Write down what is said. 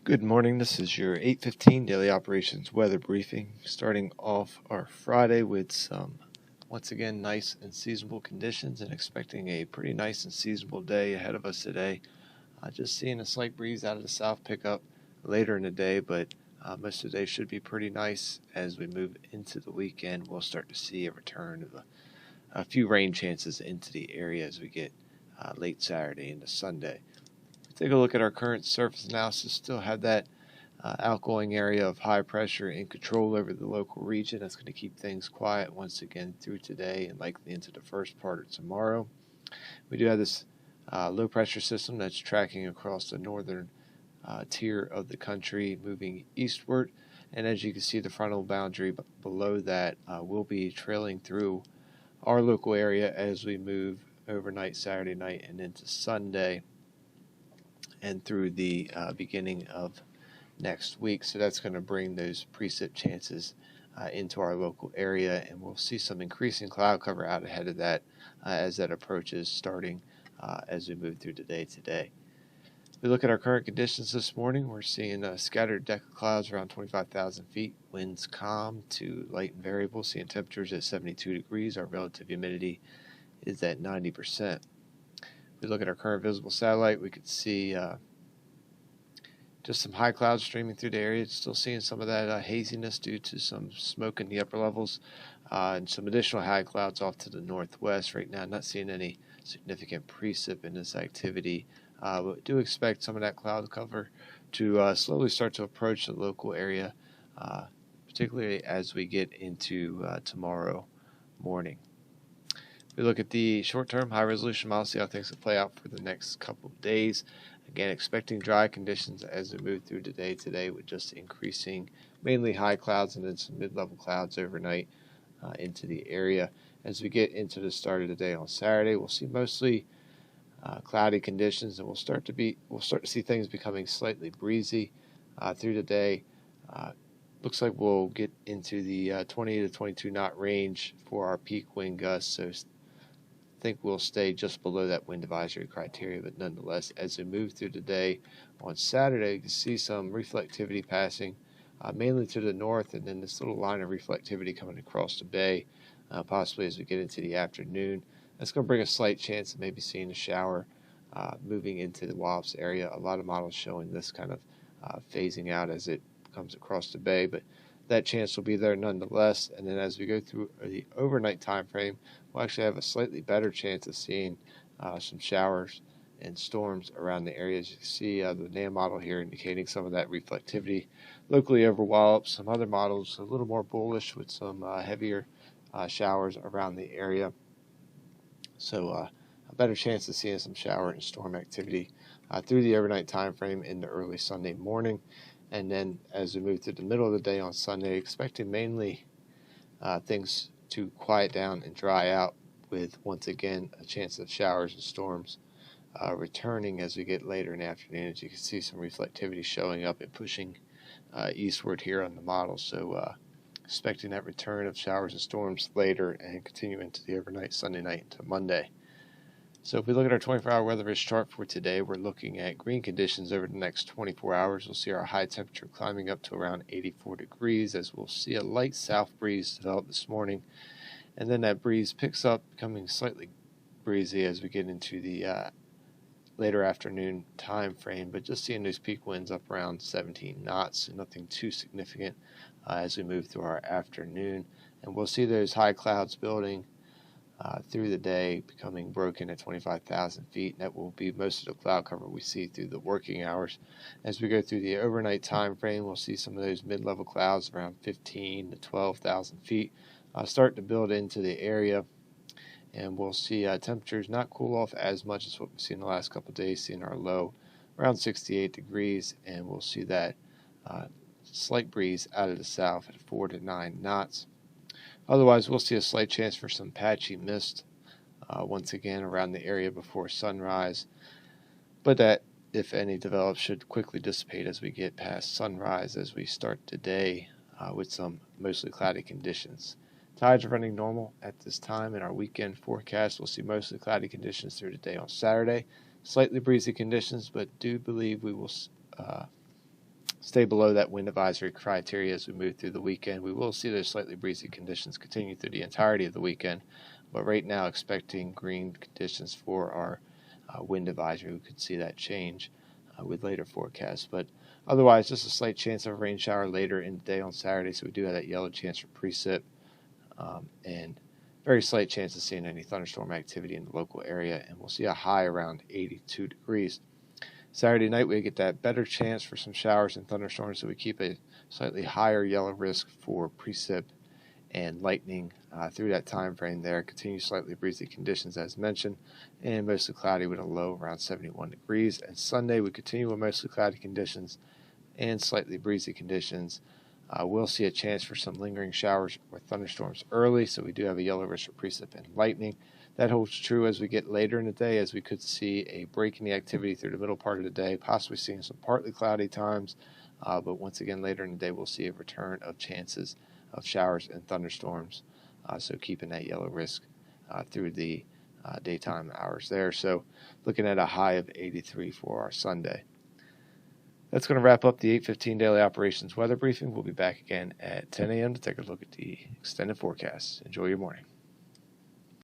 Good morning. This is your 8:15 daily operations weather briefing. Starting off our Friday with some, once again, nice and seasonable conditions, and expecting a pretty nice and seasonable day ahead of us today. Just seeing a slight breeze out of the south pick up later in the day, but most of the day should be pretty nice. As we move into the weekend, we'll start to see a return of a few rain chances into the area as we get late Saturday into Sunday. Take a look at our current surface analysis. Still have that outgoing area of high pressure in control over the local region. That's going to keep things quiet once again through today and likely into the first part of tomorrow. We do have this low pressure system that's tracking across the northern tier of the country, moving eastward. And as you can see, the frontal boundary below that will be trailing through our local area as we move overnight Saturday night and into Sunday and through the beginning of next week. So that's going to bring those precip chances into our local area, and we'll see some increasing cloud cover out ahead of that as that approaches, starting as we move through the day today. We look at our current conditions this morning. We're seeing a scattered deck of clouds around 25,000 feet, winds calm to light and variable, seeing temperatures at 72 degrees. Our relative humidity is at 90%. We look at our current visible satellite, we could see just some high clouds streaming through the area. Still seeing some of that haziness due to some smoke in the upper levels and some additional high clouds off to the northwest. Right now, not seeing any significant precip in this activity, but do expect some of that cloud cover to slowly start to approach the local area, particularly as we get into tomorrow morning. We look at the short-term high-resolution model, see how things will play out for the next couple of days. Again, expecting dry conditions as we move through the day today, with just increasing mainly high clouds and then some mid-level clouds overnight into the area. As we get into the start of the day on Saturday, we'll see mostly cloudy conditions, and we'll start to see things becoming slightly breezy through the day. Looks like we'll get into the 20 to 22 knot range for our peak wind gusts, so think we'll stay just below that wind advisory criteria, but nonetheless, as we move through the day on Saturday, you can see some reflectivity passing mainly to the north, and then this little line of reflectivity coming across the bay, possibly as we get into the afternoon. That's going to bring a slight chance of maybe seeing a shower moving into the Wallops area. A lot of models showing this kind of phasing out as it comes across the bay, but that chance will be there nonetheless. And then as we go through the overnight time frame, we'll actually have a slightly better chance of seeing some showers and storms around the areas. You can see the NAM model here indicating some of that reflectivity locally over Wallops. Some other models a little more bullish with some heavier showers around the area. So a better chance of seeing some shower and storm activity through the overnight time frame in the early Sunday morning. And then as we move through the middle of the day on Sunday, expecting mainly things to quiet down and dry out, with once again a chance of showers and storms returning as we get later in the afternoon. As you can see, some reflectivity showing up and pushing eastward here on the model. So expecting that return of showers and storms later and continue into the overnight Sunday night into Monday. So if we look at our 24-hour weather risk chart for today, we're looking at green conditions over the next 24 hours. We'll see our high temperature climbing up to around 84 degrees, as we'll see a light south breeze develop this morning. And then that breeze picks up, becoming slightly breezy as we get into the later afternoon time frame, but just seeing those peak winds up around 17 knots, so nothing too significant as we move through our afternoon. And we'll see those high clouds building through the day, becoming broken at 25,000 feet. And that will be most of the cloud cover we see through the working hours. As we go through the overnight time frame, we'll see some of those mid-level clouds around 15 to 12,000 feet start to build into the area. And we'll see temperatures not cool off as much as what we've seen the last couple of days, seeing our low around 68 degrees. And we'll see that slight breeze out of the south at 4 to 9 knots. Otherwise, we'll see a slight chance for some patchy mist once again around the area before sunrise, but that, if any develops, should quickly dissipate as we get past sunrise, as we start the day with some mostly cloudy conditions. Tides are running normal at this time. In our weekend forecast, we'll see mostly cloudy conditions through the day on Saturday. Slightly breezy conditions, but do believe we will stay below that wind advisory criteria as we move through the weekend. We will see those slightly breezy conditions continue through the entirety of the weekend, but right now expecting green conditions for our wind advisory. We could see that change with later forecasts, but otherwise just a slight chance of a rain shower later in the day on Saturday, so we do have that yellow chance for precip, and very slight chance of seeing any thunderstorm activity in the local area, and we'll see a high around 82 degrees. Saturday night, we get that better chance for some showers and thunderstorms, so we keep a slightly higher yellow risk for precip and lightning through that time frame there. Continue slightly breezy conditions as mentioned, and mostly cloudy with a low around 71 degrees. And Sunday, we continue with mostly cloudy conditions and slightly breezy conditions. We'll see a chance for some lingering showers or thunderstorms early, so we do have a yellow risk for precip and lightning. That holds true as we get later in the day, as we could see a break in the activity through the middle part of the day, possibly seeing some partly cloudy times, but once again later in the day we'll see a return of chances of showers and thunderstorms, so keeping that yellow risk through the daytime hours there. So looking at a high of 83 for our Sunday. That's going to wrap up the 8:15 daily operations weather briefing. We'll be back again at 10 a.m. to take a look at the extended forecast. Enjoy your morning.